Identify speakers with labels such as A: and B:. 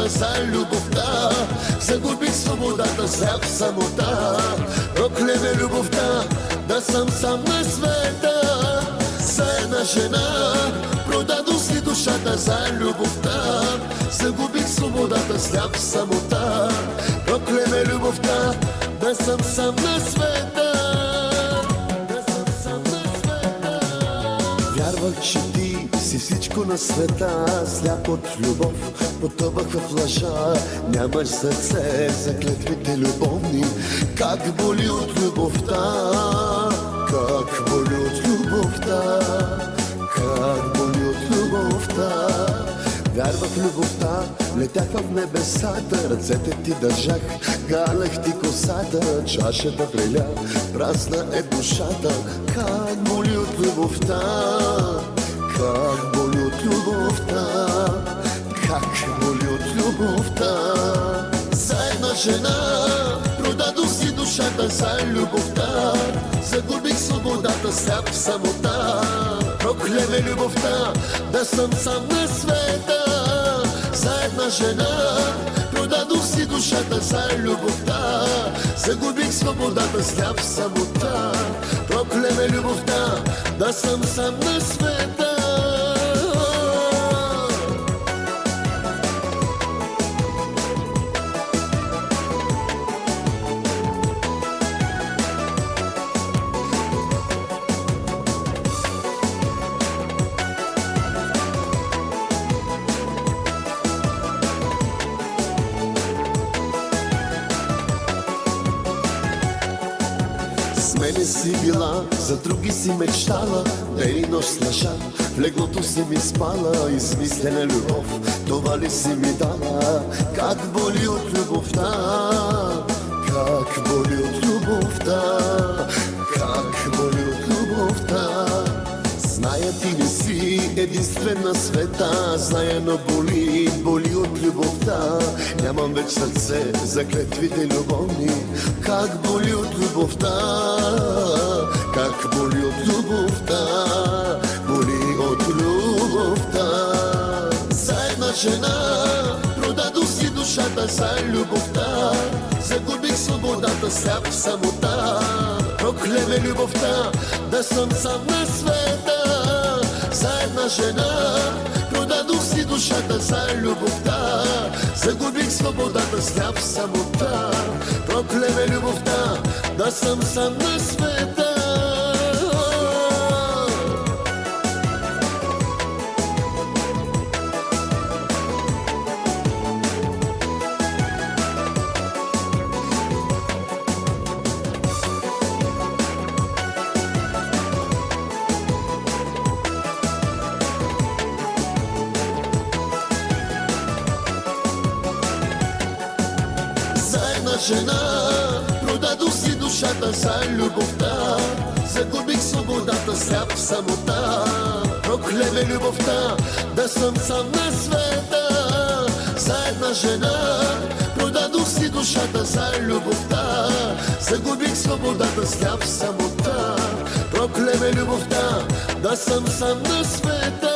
A: душата за любовта. Загубих свободата, сляп самота. Прокле ме любовта, да съм сам на света. За една жена продадох си душата за любовта. Загубих свободата, сляп самота. Прокле ме любовта, да съм сам на света. Вярвах, че ти си всичко на света. Сляп от любов, потъвах в лъжа. Нямаш сърце за клетвите любовни. Как боли от любовта, как боли от любовта, как боли от любовта. Вярвах в любовта, летях в небесата. Ръцете ти държах, галех ти косата. Чашата преля, празна е душата. Как боли от любовта, как боли от любовта, как боли от любовта. За една жена продадох си душата за любовта. Загубих свободата, сляп в самота. Прокле ме любовта, да съм сам на света. За една жена продадох си душата за любовта. Загубих свободата, сляп в самота. Прокле ме любовта, да съм сам на света. С мене си била, за други си мечтала. Ден и нощ слъжа, в леглото си ми спала. Измислена любов, това ли си ми дала? Как боли от любовта, как боли от любовта, как боли от любовта. Зная, ти не си единствен на света. Зная, но боли, боли от любовта. Нямам вече сърце за клетвите любовни. Как боли от любовта, как боли от любовта, боли от любовта. За една жена продадох си душата за любовта. Загубих свободата, сляп в самота. Прокле ме любовта, да съм сам на света. За една жена продадох си душата за любовта. Загубих свободата, сляп в самота. Прокле ме любовта, да съм сам на света. Жена продадох си душата за любовта. Загубих свободата, сляп в самота. Прокле ме любовта, да съм сам на света. За една жена продадох си душата за любовта. Загубих свободата, сляп в самота. Прокле ме любовта, да съм сам на света.